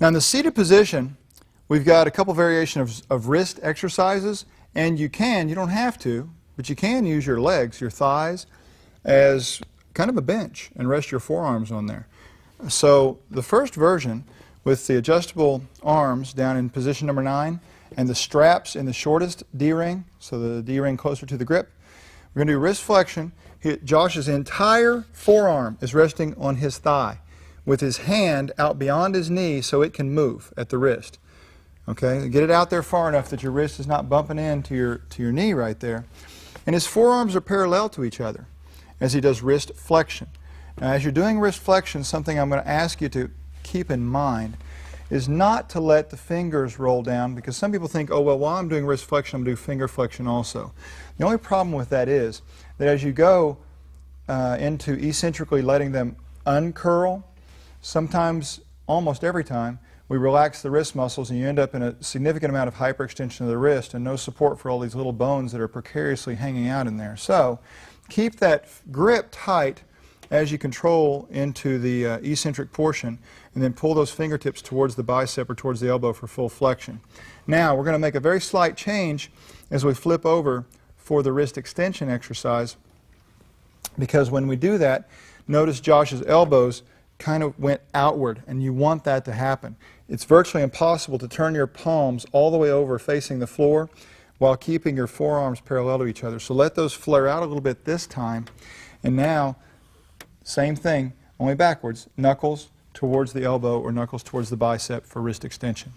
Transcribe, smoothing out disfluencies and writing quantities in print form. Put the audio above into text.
Now in the seated position, we've got a couple variations of wrist exercises, and you don't have to, but you can use your legs, your thighs, as kind of a bench and rest your forearms on there. So the first version, with the adjustable arms down in position number 9 and the straps in the shortest D-ring, so the D-ring closer to the grip, we're going to do wrist flexion. Josh's entire forearm is resting on his thigh with his hand out beyond his knee so it can move at the wrist. Okay, get it out there far enough that your wrist is not bumping into your knee right there. And his forearms are parallel to each other as he does wrist flexion. Now, as you're doing wrist flexion, something I'm going to ask you to keep in mind is not to let the fingers roll down, because some people think, oh, well, while I'm doing wrist flexion, I'm going to do finger flexion also. The only problem with that is that as you go into eccentrically letting them uncurl, sometimes, almost every time, we relax the wrist muscles and you end up in a significant amount of hyperextension of the wrist and no support for all these little bones that are precariously hanging out in there. So keep that grip tight as you control into the eccentric portion, and then pull those fingertips towards the bicep or towards the elbow for full flexion. Now we're going to make a very slight change as we flip over for the wrist extension exercise, because when we do that, notice Josh's elbows kind of went outward, and you want that to happen. It's virtually impossible to turn your palms all the way over facing the floor while keeping your forearms parallel to each other. So let those flare out a little bit this time, and now same thing, only backwards, knuckles towards the elbow or knuckles towards the bicep for wrist extension.